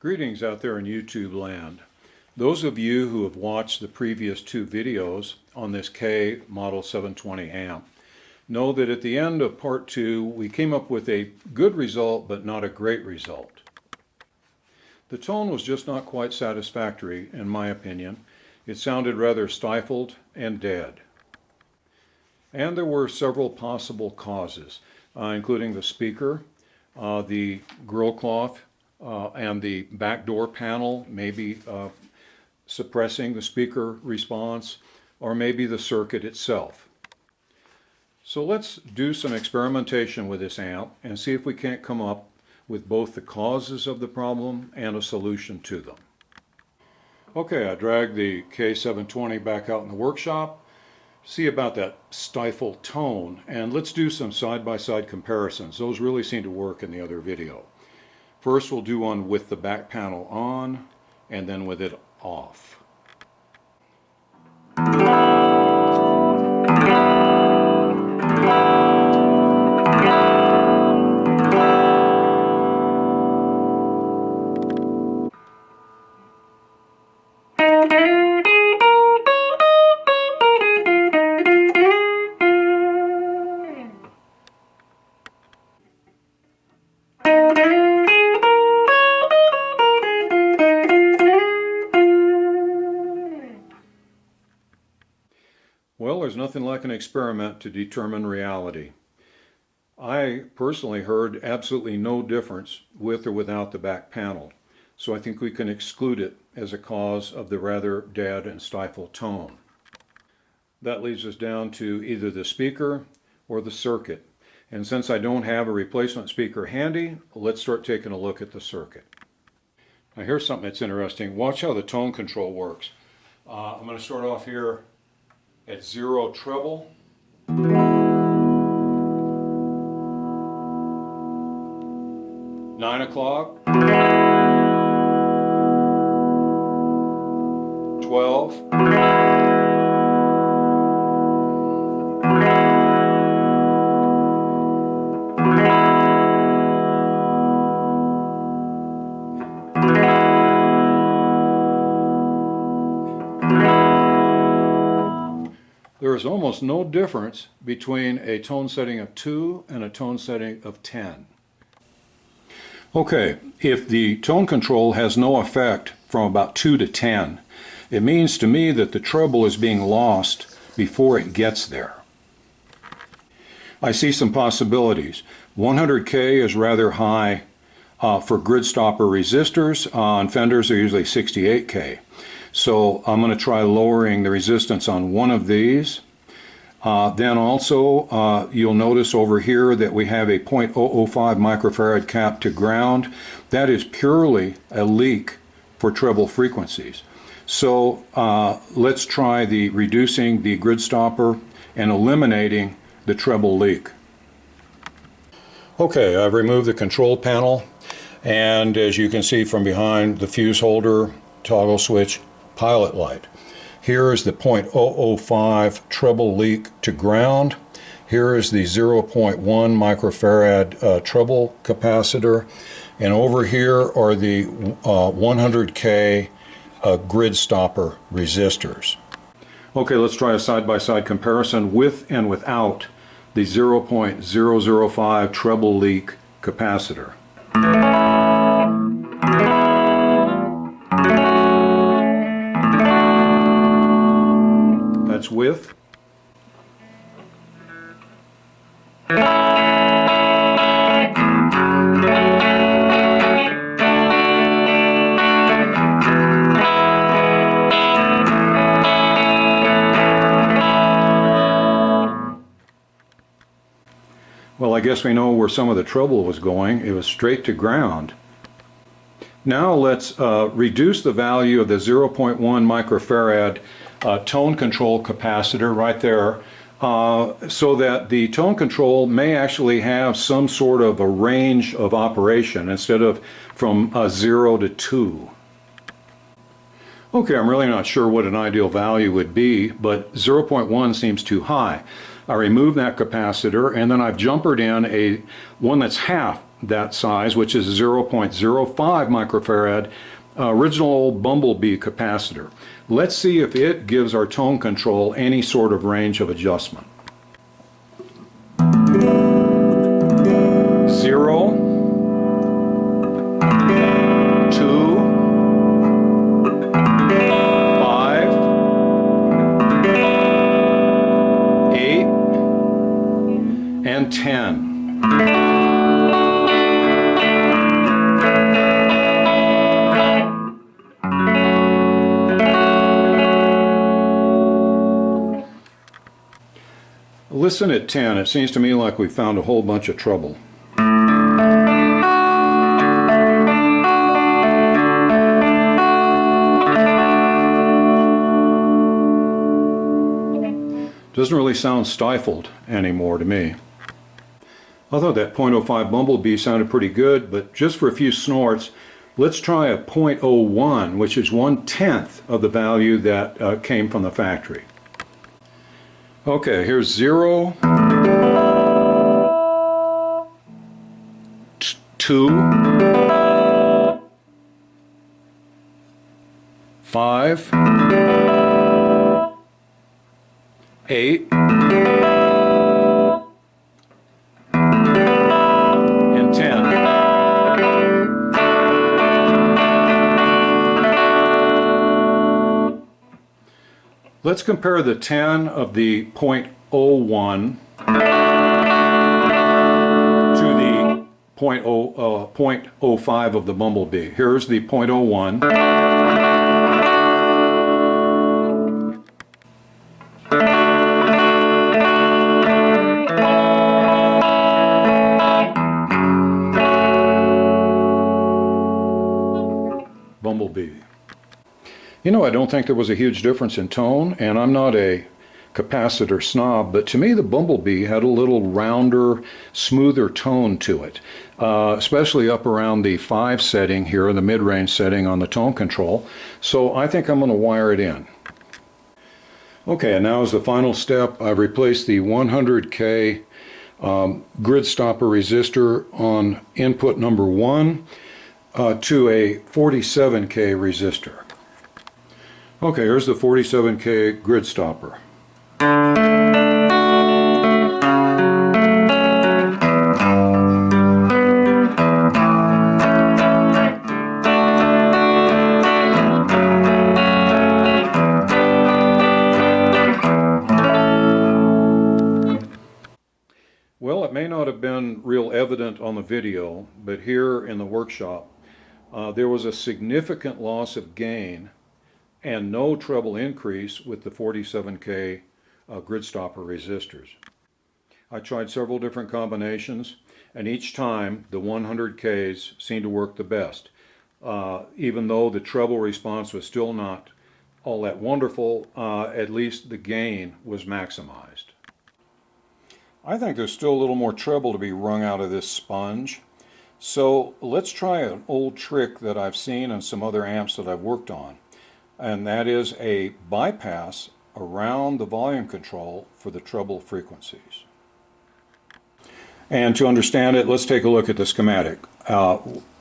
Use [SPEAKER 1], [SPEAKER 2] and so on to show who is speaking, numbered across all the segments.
[SPEAKER 1] Greetings out there in YouTube land. Those of you who have watched the previous two videos on this K Model 720 amp know that at the end of part 2 we came up with a good result but not a great result. The tone was just not quite satisfactory in my opinion. It sounded rather stifled and dead. And there were several possible causes, including the speaker, the grill cloth, and the back door panel maybe suppressing the speaker response, or maybe the circuit itself. So let's do some experimentation with this amp and see if we can't come up with both the causes of the problem and a solution to them. Okay, I dragged the K720 back out in the workshop. See about that stifled tone, and let's do some side-by-side comparisons. Those really seem to work in the other video. First we'll do one with the back panel on and then with it off. Well, there's nothing like an experiment to determine reality. I personally heard absolutely no difference with or without the back panel, so I think we can exclude it as a cause of the rather dead and stifled tone. That leaves us down to either the speaker or the circuit. And since I don't have a replacement speaker handy, let's start taking a look at the circuit. Now here's something that's interesting. Watch how the tone control works. I'm going to start off here at 0 treble. 9 o'clock. 12. There is almost no difference between a tone setting of 2 and a tone setting of 10. Okay, if the tone control has no effect from about 2 to 10, it means to me that the treble is being lost before it gets there. I see some possibilities. 100K is rather high for grid stopper resistors. On Fenders they're usually 68K. So I'm going to try lowering the resistance on one of these. Then also you'll notice over here that we have a 0.005 microfarad cap to ground. That is purely a leak for treble frequencies. So let's try reducing the grid stopper and eliminating the treble leak. Okay, I've removed the control panel, and as you can see from behind, the fuse holder, toggle switch, pilot light. Here is the 0.005 treble leak to ground. Here is the 0.1 microfarad treble capacitor. And over here are the 100K grid stopper resistors. Okay, let's try a side-by-side comparison with and without the 0.005 treble leak capacitor. That's with. Well, I guess we know where some of the treble was going. It was straight to ground. Now let's reduce the value of the 0.1 microfarad tone control capacitor right there so that the tone control may actually have some sort of a range of operation instead of from 0 to 2. Okay, I'm really not sure what an ideal value would be, but 0.1 seems too high. I remove that capacitor and then I've jumpered in one that's half that size, which is 0.05 microfarad, original old Bumblebee capacitor. Let's see if it gives our tone control any sort of range of adjustment. 0, 2, 5, 8, and 10. Listen at 10. It seems to me like we found a whole bunch of trouble. Doesn't really sound stifled anymore to me. I thought that 0.05 Bumblebee sounded pretty good, but just for a few snorts, let's try a 0.01, which is 1/10 of the value that came from the factory. Okay, here's 0, 2, 5, 8, and 10. Let's compare the 10 of the 0.01 to the 0.05 of the Bumblebee. Here's the 0.01. Bumblebee. You know, I don't think there was a huge difference in tone, and I'm not a capacitor snob, but to me the Bumblebee had a little rounder, smoother tone to it, especially up around the 5 setting here, the mid-range setting on the tone control. So I think I'm going to wire it in. Okay, and now as the final step, I've replaced the 100K grid stopper resistor on input number 1 to a 47K resistor. Okay, here's the 47K grid stopper. Well, it may not have been real evident on the video, but here in the workshop, there was a significant loss of gain and no treble increase with the 47K grid stopper resistors. I tried several different combinations, and each time the 100Ks seemed to work the best. Even though the treble response was still not all that wonderful, at least the gain was maximized. I think there's still a little more treble to be wrung out of this sponge. So let's try an old trick that I've seen in some other amps that I've worked on. And that is a bypass around the volume control for the treble frequencies. And to understand it, let's take a look at the schematic.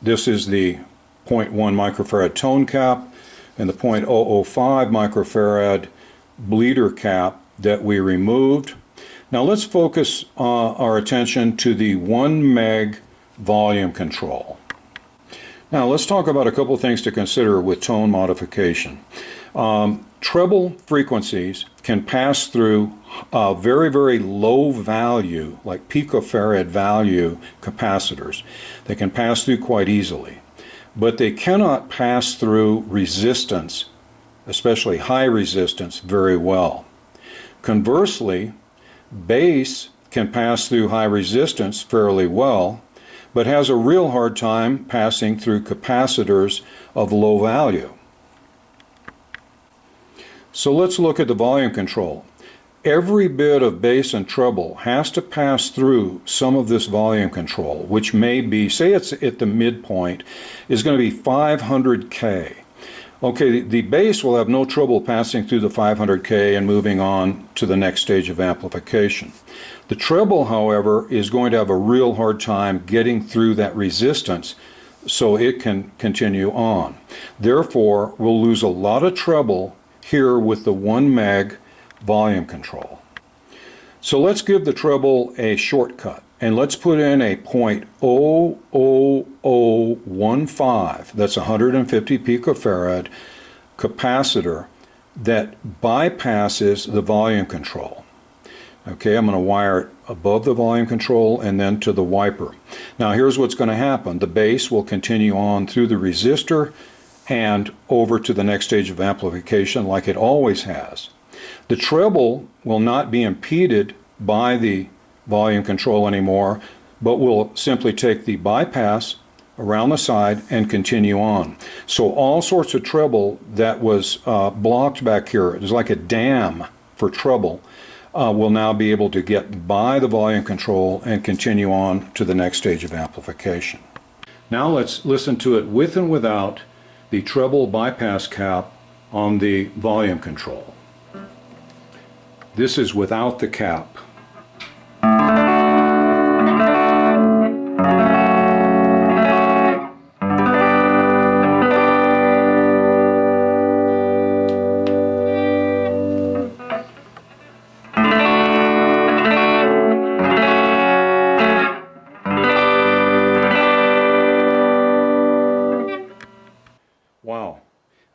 [SPEAKER 1] This is the 0.1 microfarad tone cap and the 0.005 microfarad bleeder cap that we removed. Now let's focus our attention to the 1 meg volume control. Now let's talk about a couple of things to consider with tone modification. Treble frequencies can pass through very, very low value, like picofarad value capacitors. They can pass through quite easily, but they cannot pass through resistance, especially high resistance, very well. Conversely, bass can pass through high resistance fairly well, but has a real hard time passing through capacitors of low value. So let's look at the volume control. Every bit of bass and treble has to pass through some of this volume control, which may be, say it's at the midpoint, is going to be 500K. Okay, the bass will have no trouble passing through the 500K and moving on to the next stage of amplification. The treble, however, is going to have a real hard time getting through that resistance so it can continue on. Therefore, we'll lose a lot of treble here with the 1 meg volume control. So let's give the treble a shortcut, and let's put in a 0.00015, that's 150 picofarad capacitor that bypasses the volume control. Okay, I'm going to wire it above the volume control and then to the wiper. Now here's what's going to happen. The bass will continue on through the resistor and over to the next stage of amplification like it always has. The treble will not be impeded by the volume control anymore, but will simply take the bypass around the side and continue on. So all sorts of treble that was blocked back here, it was like a dam for treble, will now be able to get by the volume control and continue on to the next stage of amplification. Now let's listen to it with and without the treble bypass cap on the volume control. This is without the cap. Wow,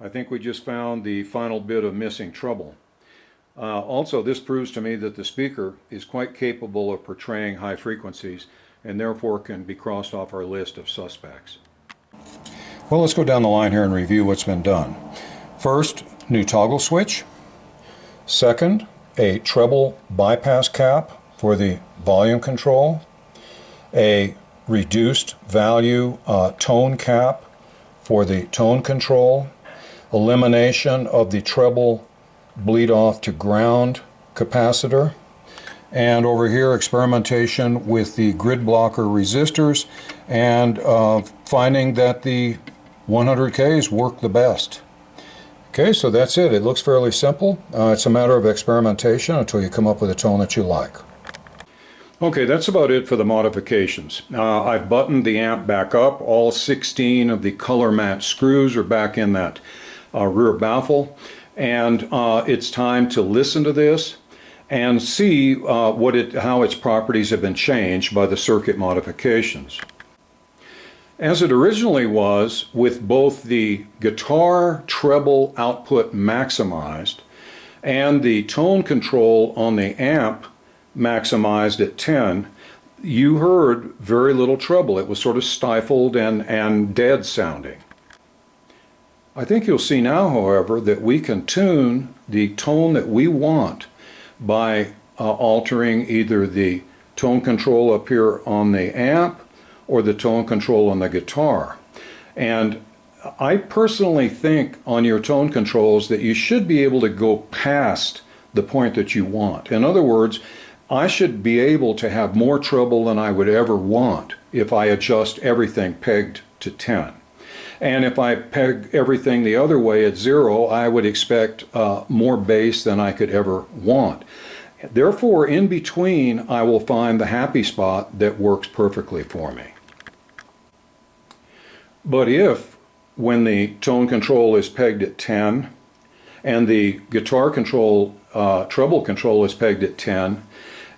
[SPEAKER 1] I think we just found the final bit of missing treble. Also, this proves to me that the speaker is quite capable of portraying high frequencies and therefore can be crossed off our list of suspects. Well, let's go down the line here and review what's been done. First, new toggle switch. Second, a treble bypass cap for the volume control. A reduced value tone cap for the tone control. Elimination of the treble bleed off to ground capacitor, and over here experimentation with the grid blocker resistors and finding that the 100Ks work the best. Okay, so that's it. It looks fairly simple. It's a matter of experimentation until you come up with a tone that you like. Okay, that's about it for the modifications. I've buttoned the amp back up. All 16 of the color match screws are back in that rear baffle. And it's time to listen to this and see how its properties have been changed by the circuit modifications. As it originally was, with both the guitar treble output maximized and the tone control on the amp maximized at 10, you heard very little treble. It was sort of stifled and dead sounding. I think you'll see now, however, that we can tune the tone that we want by altering either the tone control up here on the amp or the tone control on the guitar. And I personally think on your tone controls that you should be able to go past the point that you want. In other words, I should be able to have more treble than I would ever want if I adjust everything pegged to 10. And if I peg everything the other way at 0, I would expect more bass than I could ever want. Therefore, in between, I will find the happy spot that works perfectly for me. But if, when the tone control is pegged at 10, and the guitar control, treble control is pegged at 10,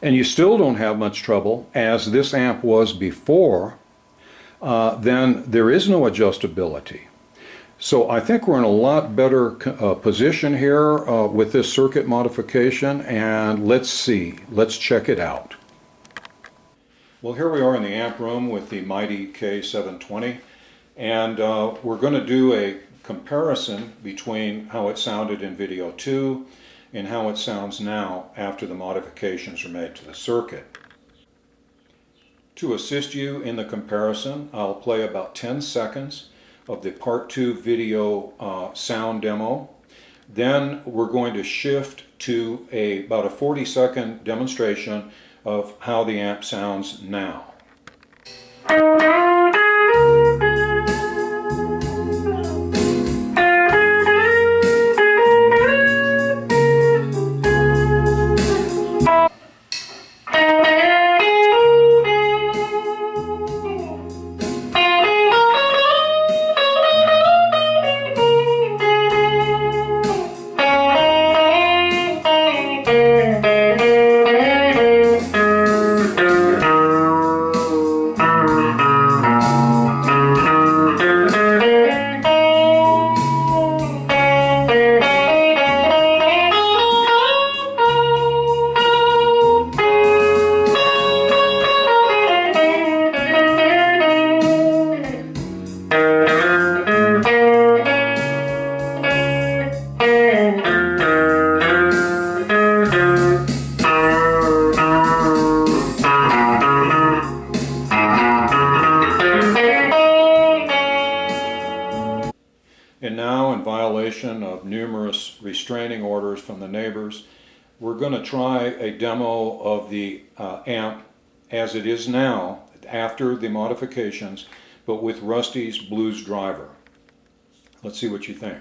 [SPEAKER 1] and you still don't have much treble, as this amp was before, then there is no adjustability. So I think we're in a lot better position here with this circuit modification, and let's see, let's check it out. Well, here we are in the amp room with the mighty K720, and we're going to do a comparison between how it sounded in video 2 and how it sounds now after the modifications are made to the circuit. To assist you in the comparison, I'll play about 10 seconds of the part 2 video sound demo. Then we're going to shift to about a 40-second demonstration of how the amp sounds now. And now, in violation of numerous restraining orders from the neighbors, we're going to try a demo of the amp as it is now, after the modifications, but with Rusty's Blues driver. Let's see what you think.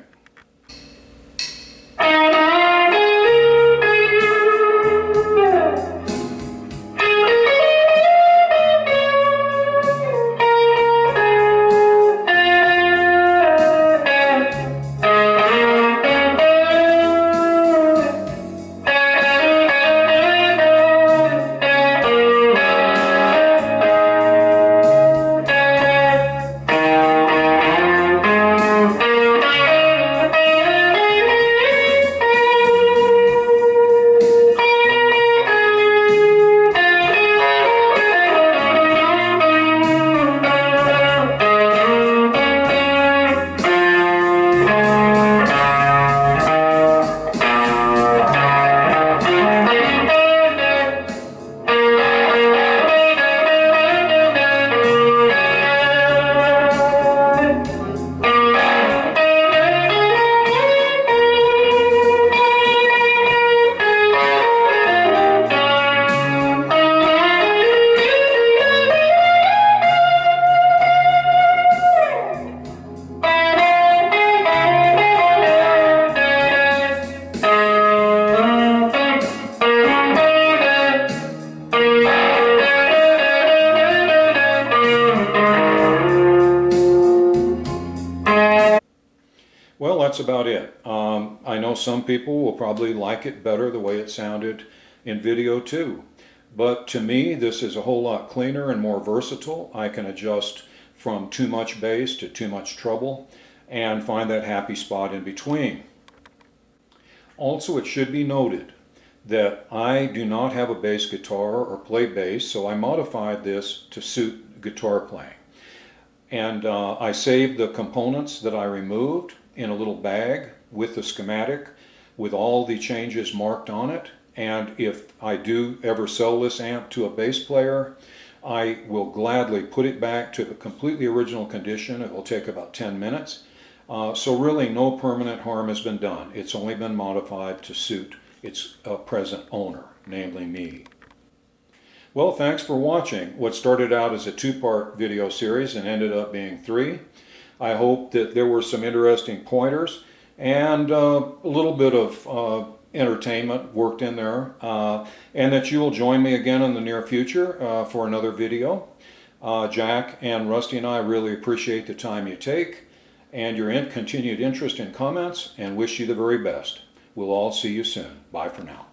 [SPEAKER 1] Well, that's about it. I know some people will probably like it better the way it sounded in video too. But to me, this is a whole lot cleaner and more versatile. I can adjust from too much bass to too much treble and find that happy spot in between. Also, it should be noted that I do not have a bass guitar or play bass, so I modified this to suit guitar playing. And I saved the components that I removed in a little bag with the schematic with all the changes marked on it. And if I do ever sell this amp to a bass player, I will gladly put it back to the completely original condition. It will take about 10 minutes. So really no permanent harm has been done. It's only been modified to suit its present owner, namely me. Well, thanks for watching what started out as a two-part video series and ended up being 3. I hope that there were some interesting pointers and a little bit of entertainment worked in there, and that you will join me again in the near future for another video. Jack and Rusty and I really appreciate the time you take and your continued interest in comments, and wish you the very best. We'll all see you soon. Bye for now.